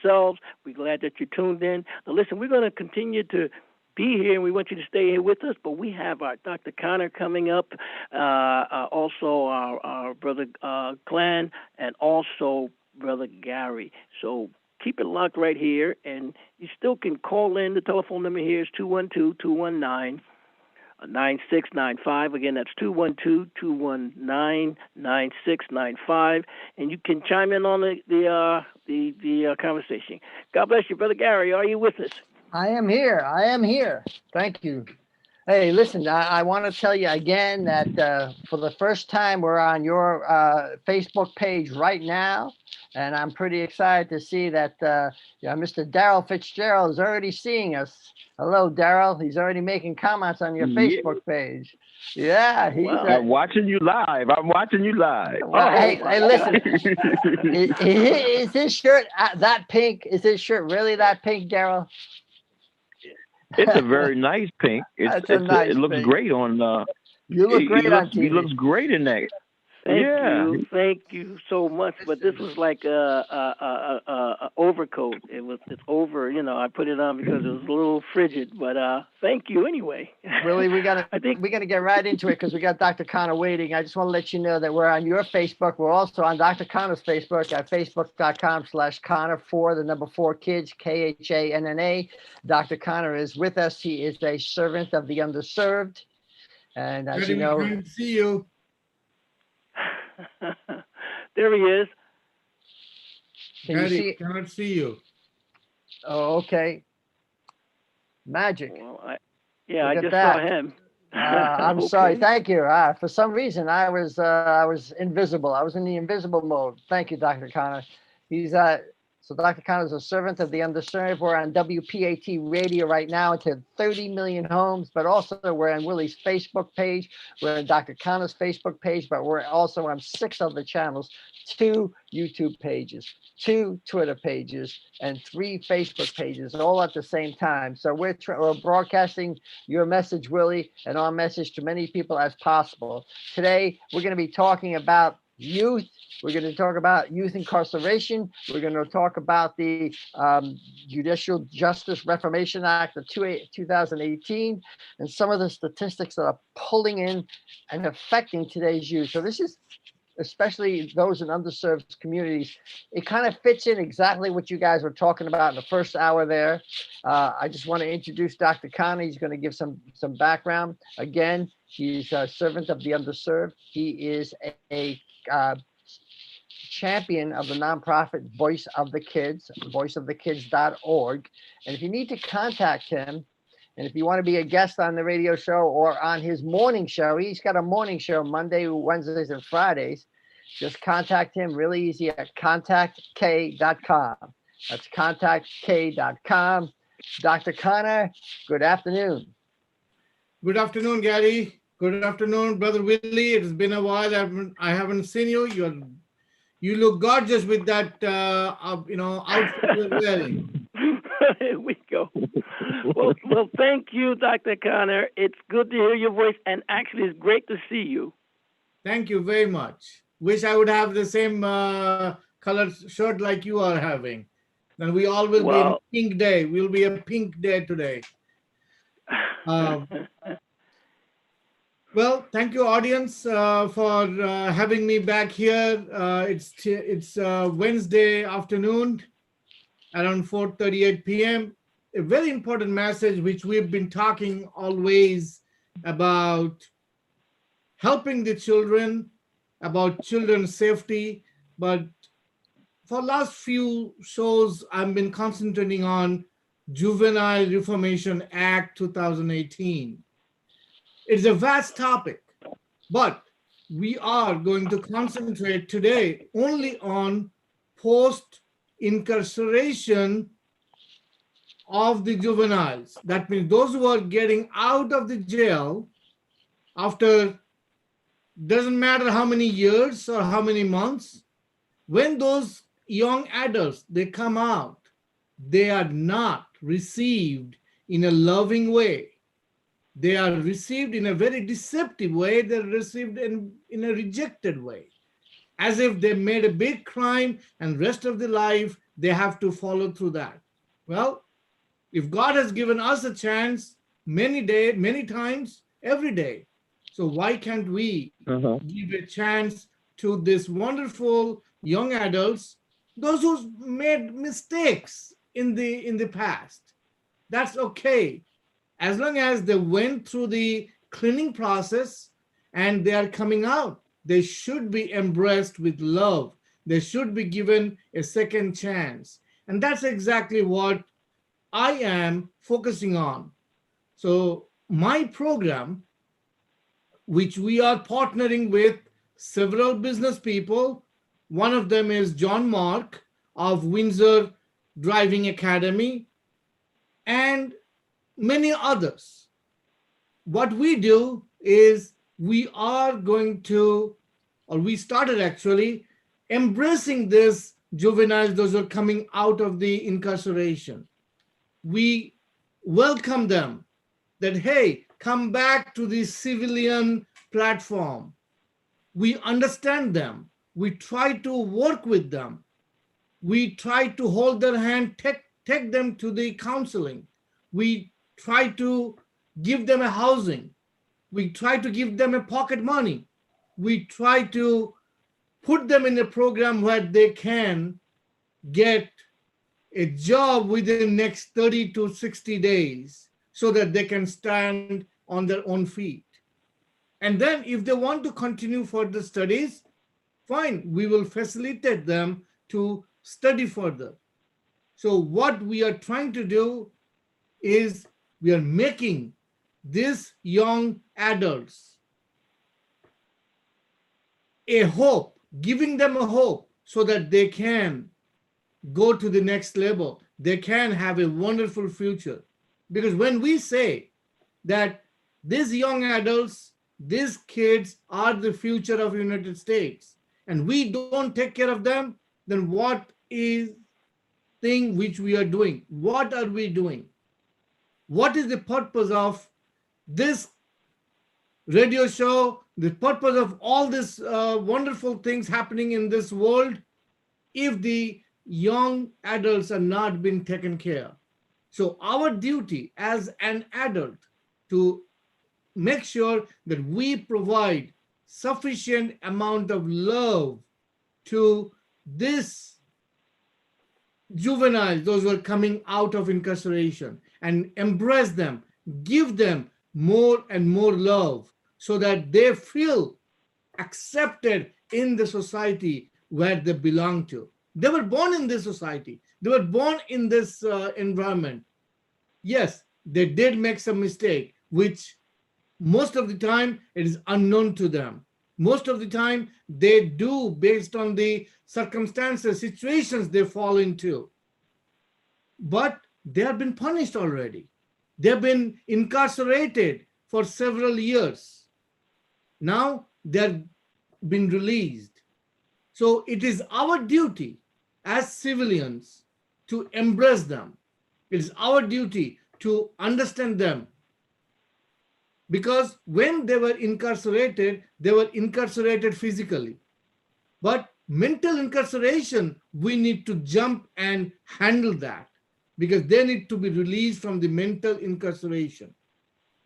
yourselves. We're glad that you tuned in. Now, listen, we're going to continue to be here, and we want you to stay here with us. But we have our Dr. Khanna coming up, also our brother Glenn, and also brother Gary. So keep it locked right here, and you still can call in. The telephone number here is 212-219-9695. Again, that's 212-219-9695, and you can chime in on the conversation. God bless you, brother Gary. Are you with us? I am here. I am here. Thank you. Hey, listen, I want to tell you again that for the first time, we're on your Facebook page right now. And I'm pretty excited to see that Mr. Daryl Fitzgerald is already seeing us. Hello, Daryl. He's already making comments on your Facebook page. Yeah, I'm watching you live. Well, hey, listen. Is his shirt that pink? Is his shirt really that pink, Daryl? It's a very nice pink. It looks pink. Great on. You look great on TV. He looks great in that. Thank you so much. But this was like a overcoat. It's over. I put it on because it was a little frigid. But thank you anyway. Really, we gotta get right into it because we got Dr. Khanna waiting. I just want to let you know that we're on your Facebook. We're also on Dr. Khanna's Facebook at facebook.com/Khanna4 KHANNA. Dr. Khanna is with us. He is a servant of the underserved, and as you know, good to see you. There he is. Cannot see you. Oh, okay. Magic. Well, I just saw him. I'm sorry. Thank you. For some reason, I was invisible. I was in the invisible mode. Thank you, Dr. Khanna. So Dr. Khanna is a servant of the underserved. We're on WPAT radio right now into 30 million homes, but also we're on Willie's Facebook page. We're on Dr. Khanna's Facebook page, but we're also on 6 other channels, 2 YouTube pages, 2 Twitter pages, and 3 Facebook pages, all at the same time. So we're broadcasting your message, Willie, and our message to many people as possible. Today, we're going to be talking about youth. We're going to talk about youth incarceration. We're going to talk about the Judicial Justice Reformation Act of 2018 and some of the statistics that are pulling in and affecting today's youth. So this is especially those in underserved communities. It kind of fits in exactly what you guys were talking about in the first hour there. I just want to introduce Dr. Khanna. He's going to give some background. Again, he's a servant of the underserved. He is a champion of the nonprofit Voice of the Kids, voiceofthekids.org. And if you need to contact him, and if you want to be a guest on the radio show or on his morning show, he's got a morning show Monday, Wednesdays, and Fridays. Just contact him really easy at contactk.com. That's contactk.com. Dr. Khanna, good afternoon. Good afternoon, Gary. Good afternoon, Brother Willie. It has been a while. I haven't seen you. You look gorgeous with that, outfit you're wearing. Here we go. Well, thank you, Dr. Khanna. It's good to hear your voice, and actually, it's great to see you. Thank you very much. Wish I would have the same colored shirt like you are having. Then we all will be in a pink day. We'll be a pink day today. Well, thank you, audience, for having me back here. It's Wednesday afternoon, around 4:38 p.m. A very important message, which we've been talking always about helping the children, about children's safety. But for last few shows, I've been concentrating on Juvenile Reformation Act 2018. It's a vast topic, but we are going to concentrate today only on post incarceration of the juveniles. That means those who are getting out of the jail after, doesn't matter how many years or how many months, when those young adults, they come out, they are not received in a loving way. They are received in a very deceptive way. They're received in a rejected way, as if they made a big crime and rest of their life they have to follow through that. Well, if God has given us a chance many times, every day, so why can't we give a chance to these wonderful young adults, those who made mistakes in the past? That's okay, as long as they went through the cleaning process and they are coming out. They should be embraced with love. They should be given a second chance. And that's exactly what I am focusing on. So my program, which we are partnering with several business people, one of them is John Mark of Windsor Driving Academy, and many others. What we do is we are going to, or we started actually, embracing this juveniles, those who are coming out of the incarceration. We welcome them that, hey, come back to the civilian platform. We understand them. We try to work with them. We try to hold their hand, take them to the counseling. We try to give them a housing. We try to give them a pocket money. We try to put them in a program where they can get a job within the next 30 to 60 days so that they can stand on their own feet. And then if they want to continue further studies, fine, we will facilitate them to study further. So what we are trying to do is we are making these young adults a hope, giving them a hope so that they can go to the next level. They can have a wonderful future. Because when we say that these young adults, these kids are the future of the United States, and we don't take care of them, then what is thing which we are doing? What are we doing? What is the purpose of this radio show, the purpose of all these wonderful things happening in this world, if the young adults are not being taken care? So our duty as an adult to make sure that we provide sufficient amount of love to this juveniles, those who are coming out of incarceration, and embrace them, give them more and more love so that they feel accepted in the society where they belong to. They were born in this society. They were born in this environment. Yes, they did make some mistake, which most of the time it is unknown to them. Most of the time they do based on the circumstances, situations they fall into. But they have been punished already. They have been incarcerated for several years. Now they're been released. So it is our duty as civilians to embrace them. It is our duty to understand them. Because when they were incarcerated physically. But mental incarceration, we need to jump and handle that, because they need to be released from the mental incarceration.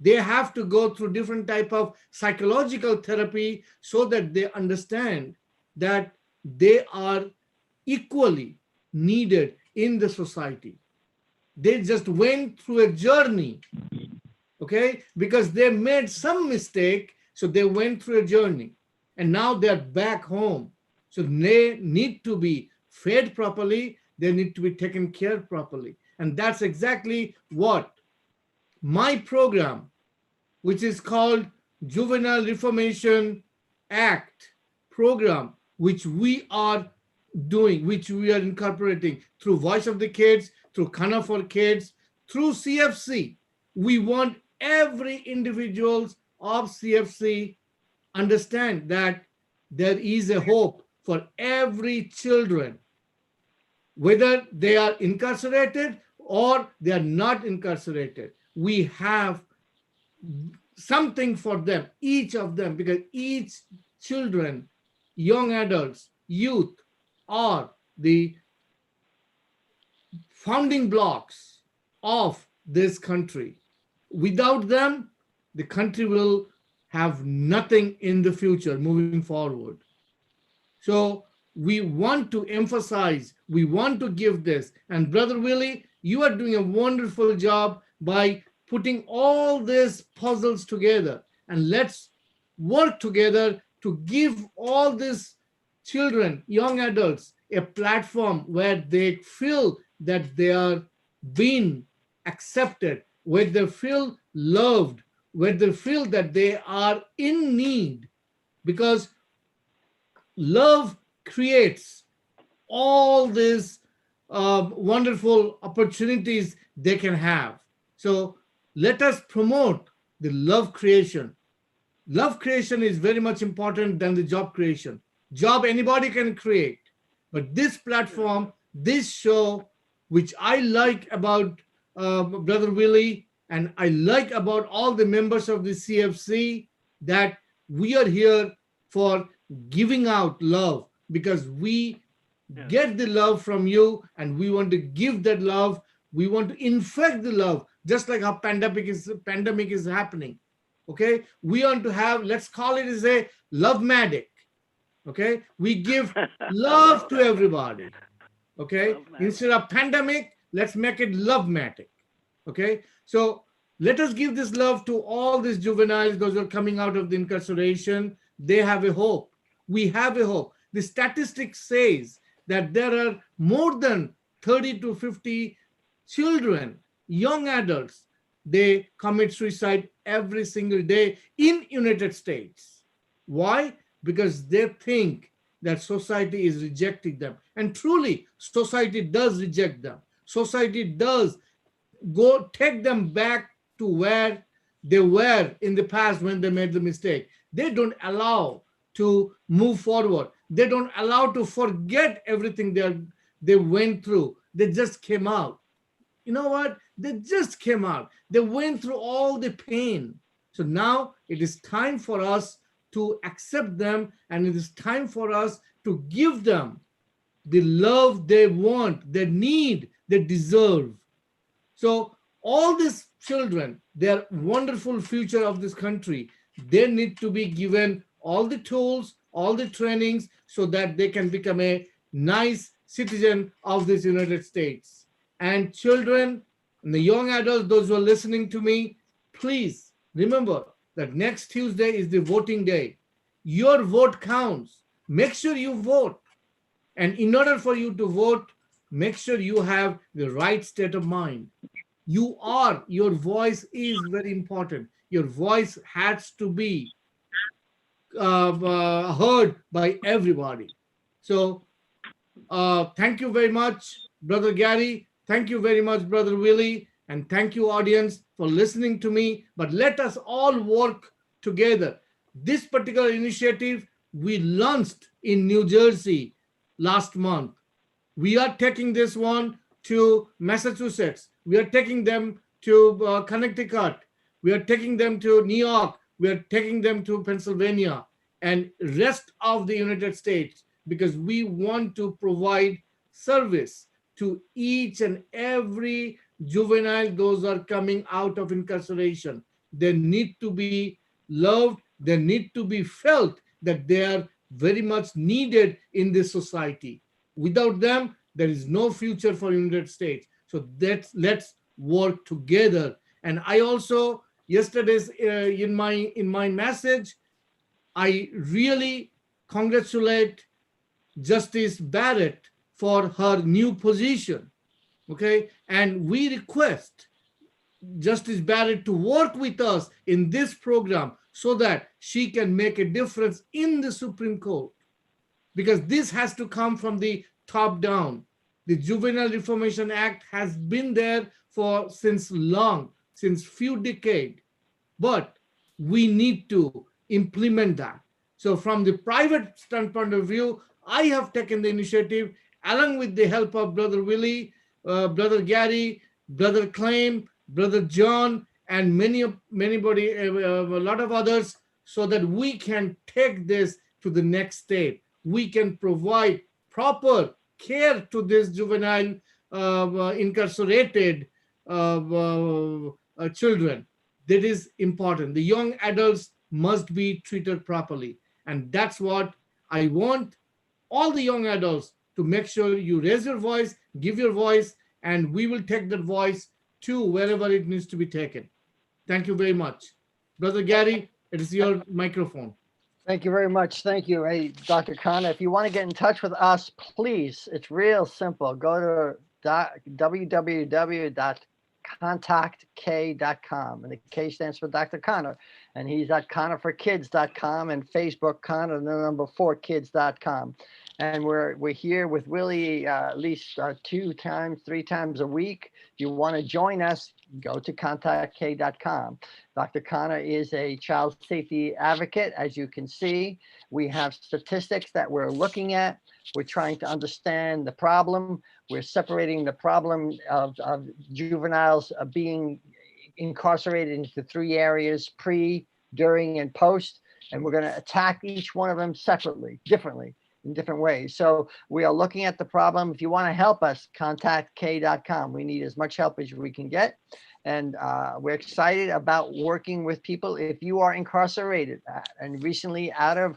They have to go through different type of psychological therapy so that they understand that they are equally needed in the society. They just went through a journey, okay, because they made some mistake, so they went through a journey, and now they're back home. So they need to be fed properly, they need to be taken care of properly. And that's exactly what my program, which is called Juvenile Reformation Act program, which we are doing, which we are incorporating through Voice of the Kids, through Khanna for Kids, through CFC. We want every individual of CFC understand that there is a hope for every children, whether they are incarcerated or they are not incarcerated. We have something for them, each of them, because each children, young adults, youth are the founding blocks of this country. Without them, the country will have nothing in the future moving forward. So we want to emphasize, we want to give this. And Brother Willie, you are doing a wonderful job by putting all these puzzles together. And let's work together to give all these children, young adults, a platform where they feel that they are being accepted, where they feel loved, where they feel that they are in need. Because love creates all these wonderful opportunities they can have. So let us promote the love creation. Love creation is very much important than the job creation. Job anybody can create, but this platform, this show, which I like about Brother Willie, and I like about all the members of the CFC, that we are here for giving out love, because we get the love from you and we want to give that love. We want to infect the love, just like how pandemic is happening. Okay, we want to have, let's call it as a love-matic. Okay, we give love to everybody. Okay, instead of pandemic, let's make it love-matic. Okay, so let us give this love to all these juveniles, those who are coming out of the incarceration. They have a hope. We have a hope. The statistics says that there are more than 30 to 50 children, young adults, they commit suicide every single day in United States. Why? Because they think that society is rejecting them. And truly, society does reject them. Society does go take them back to where they were in the past when they made the mistake. They don't allow to move forward. They don't allow to forget everything they went through. They just came out. You know what? They just came out. They went through all the pain. So now it is time for us to accept them, and it is time for us to give them the love they want, they need, they deserve. So all these children, their wonderful future of this country, they need to be given all the tools, all the trainings, so that they can become a nice citizen of this United States. And children and the young adults, those who are listening to me, please remember that next Tuesday is the voting day. Your vote counts. Make sure you vote. And in order for you to vote, make sure you have the right state of mind. Your voice is very important. Your voice has to be heard by everybody. So thank you very much, Brother Gary. Thank you very much, Brother Willie. And thank you, audience, for listening to me. But let us all work together. This particular initiative we launched in New Jersey last month. We are taking this one to Massachusetts. We are taking them to Connecticut. We are taking them to New York. We are taking them to Pennsylvania and rest of the United States, because we want to provide service to each and every juvenile, those are coming out of incarceration. They need to be loved. They need to be felt that they are very much needed in this society. Without them, there is no future for United States. So let's work together. And I also, yesterday's in my message, I really congratulate Justice Barrett for her new position. Okay, and we request Justice Barrett to work with us in this program so that she can make a difference in the Supreme Court, because this has to come from the top down. The Juvenile Reformation Act has been there since few decades, but we need to implement that. So from the private standpoint of view, I have taken the initiative along with the help of Brother Willie, Brother Gary, Brother Claim, Brother John, and a lot of others, so that we can take this to the next stage. We can provide proper care to these juvenile incarcerated children. That is important. The young adults must be treated properly. And that's what I want all the young adults to make sure you raise your voice, give your voice, and we will take that voice to wherever it needs to be taken. Thank you very much. Brother Gary, it is your microphone. Thank you very much. Thank you. Hey, Dr. Khanna, if you want to get in touch with us, please, it's real simple. Go to www.contactk.com. And the K stands for Dr. Khanna. And he's at KhannaForKids.com and Facebook, Khanna, and the number 4kids.com. And we're here with Willie at least 2 times, 3 times a week. If you want to join us, go to contactk.com. Dr. Khanna is a child safety advocate. As you can see, we have statistics that we're looking at. We're trying to understand the problem. We're separating the problem of juveniles being incarcerated into 3 areas: pre, during, and post. And we're going to attack each one of them separately, differently, in different ways. So we are looking at the problem. If you want to help us, contactk.com. We need as much help as we can get. And we're excited about working with people. If you are incarcerated and recently out of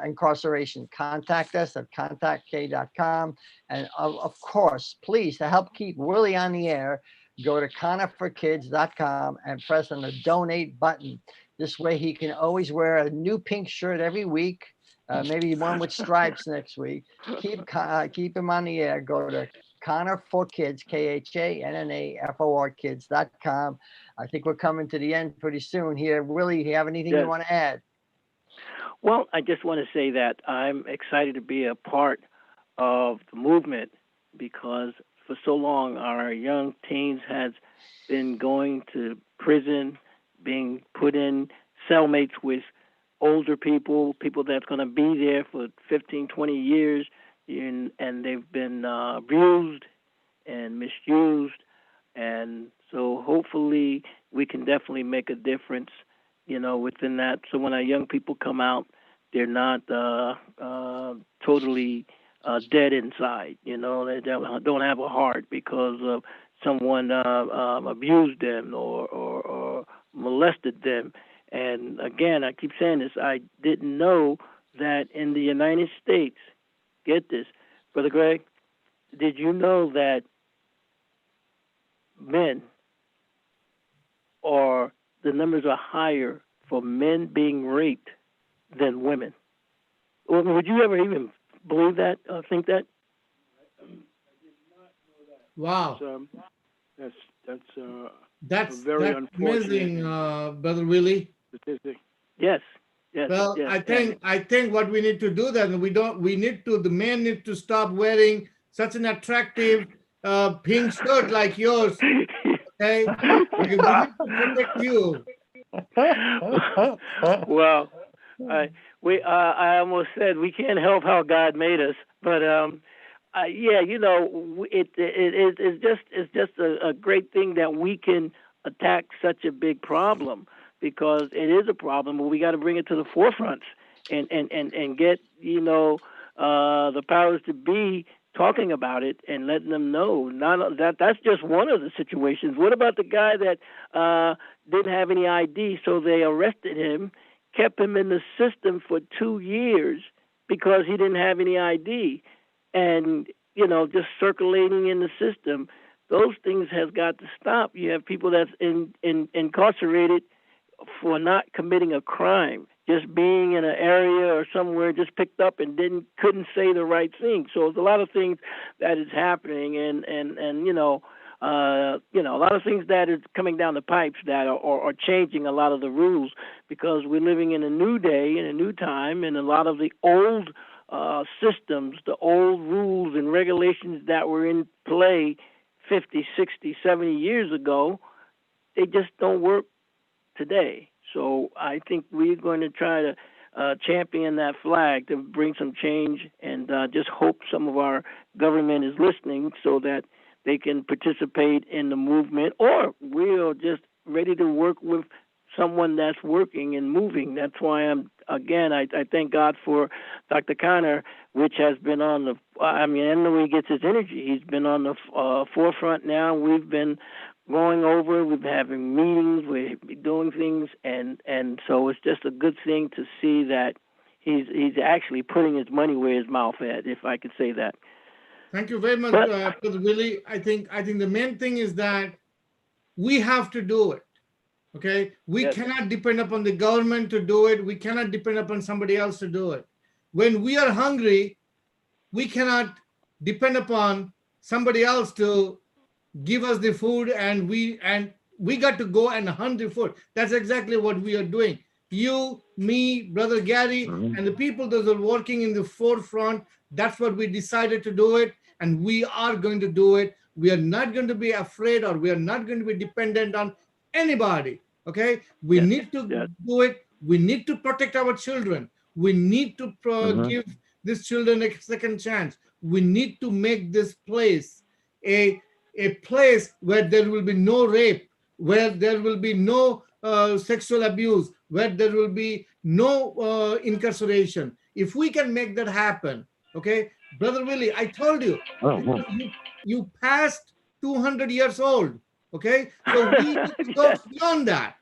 incarceration, contact us at contactk.com. And of course, please, to help keep Willie on the air, go to khannaforkids.com and press on the donate button. This way he can always wear a new pink shirt every week, maybe one with stripes next week. Keep him on the air. Go to Khanna for Kids, KHANNAFOR kids.com. I think we're coming to the end pretty soon here. Willie, do you have anything you want to add? Well, I just want to say that I'm excited to be a part of the movement because for so long our young teens has been going to prison, being put in cellmates with older people that's going to be there for 15, 20 years, and they've been abused and misused. And so hopefully we can definitely make a difference, within that. So when our young people come out, they're not totally dead inside. They don't have a heart because of someone abused them or molested them. And again, I keep saying this, I didn't know that in the United States, get this, Brother Greg, did you know that men the numbers are higher for men being raped than women? Would you ever even believe that, think that? Wow. That's very unfortunate. Amazing, Brother Willie. Statistic. Yes. Well, yes. I think what we need to do then, the men need to stop wearing such an attractive pink shirt like yours. Okay, we need to protect you. Well, I almost said we can't help how God made us, but it's just a great thing that we can attack such a big problem, because it is a problem, but we got to bring it to the forefront and get the powers to be talking about it and letting them know. That's just one of the situations. What about the guy that didn't have any ID, so they arrested him, kept him in the system for 2 years because he didn't have any ID, and just circulating in the system? Those things has got to stop. You have people that's incarcerated for not committing a crime, just being in an area or somewhere, just picked up and couldn't say the right thing. So there's a lot of things that is happening, and a lot of things that is coming down the pipes that are changing a lot of the rules, because we're living in a new day, in a new time, and a lot of the old systems, the old rules and regulations that were in play 50, 60, 70 years ago, they just don't work today. So I think we're going to try to champion that flag to bring some change, and just hope some of our government is listening so that they can participate in the movement, or we're just ready to work with someone that's working and moving. That's why again, I thank God for Dr. Khanna, which has been on the, I know where he gets his energy. He's been on the forefront now. We've been going over, we've been having meetings, we're doing things, and so it's just a good thing to see that he's actually putting his money where his mouth is, if I could say that. Thank you very much, Brother Willie. I think the main thing is that we have to do it. Okay, we cannot depend upon the government to do it. We cannot depend upon somebody else to do it. When we are hungry, we cannot depend upon somebody else to give us the food, and we got to go and hunt the food. That's exactly what we are doing. You, me, Brother Gary, and the people that are working in the forefront, that's what we decided to do it, and we are going to do it. We are not going to be afraid, or we are not going to be dependent on anybody. Okay, we need to do it. We need to protect our children. We need to give these children a second chance. We need to make this place a place where there will be no rape, where there will be no sexual abuse, where there will be no incarceration. If we can make that happen, okay, Brother Willie, I told you, you passed 200 years old. Okay, so we need to go beyond that.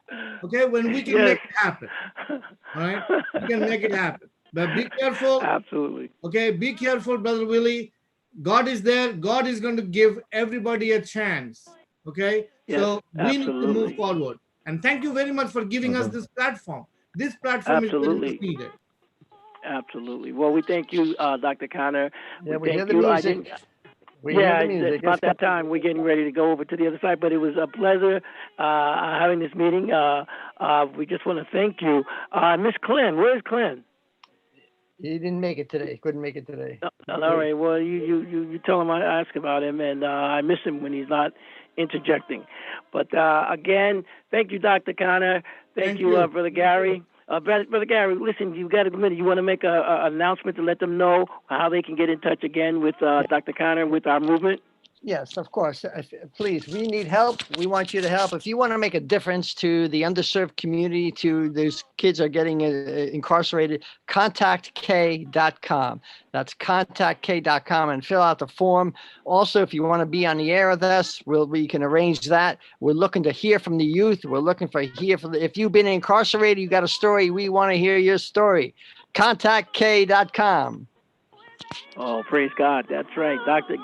Okay, when we can make it happen, all right, we can make it happen. But be careful. Absolutely. Okay, be careful, Brother Willie. God is there. God is going to give everybody a chance. Okay, so we need to move forward. And thank you very much for giving us this platform. This platform is very much needed. Absolutely. Well, we thank you, Dr. Khanna. Yeah, we hear the music. It's about that time. We're getting ready to go over to the other side, but it was a pleasure having this meeting. We just want to thank you. Miss Clem, where's Clem? He didn't make it today. Couldn't make it today. All right. Well, you tell him I ask about him, and I miss him when he's not interjecting. But again, thank you, Dr. Khanna. Thank you, Brother Gary. Brother Gary, listen, you got a minute. You want to make an announcement to let them know how they can get in touch again with Dr. Khanna, with our movement? Yes, of course. Please, we need help. We want you to help. If you want to make a difference to the underserved community, to those kids are getting incarcerated, contactk.com. That's contactk.com, and fill out the form. Also, if you want to be on the air with us, we can arrange that. We're looking to hear from the youth. We're looking for if you've been incarcerated, you got a story, we want to hear your story. Contactk.com. Oh, praise God. That's right. Dr.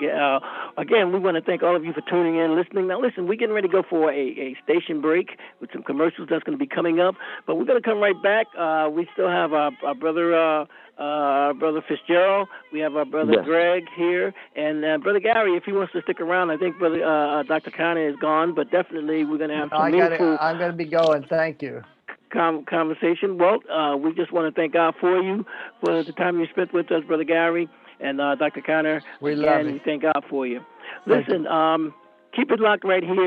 Again, we want to thank all of you for tuning in, listening. Now, listen, we're getting ready to go for a station break with some commercials that's going to be coming up, but we're going to come right back. We still have our brother Fitzgerald. We have our brother Greg here, and Brother Gary, if he wants to stick around. I think Brother Dr. Khanna is gone, but definitely we're going to have some meaningful... I'm going to be going. Thank you. Conversation. Well, we just want to thank God for you, for the time you spent with us, Brother Gary, and Dr. Khanna. We love you. We thank God for you. Listen, keep it locked right here.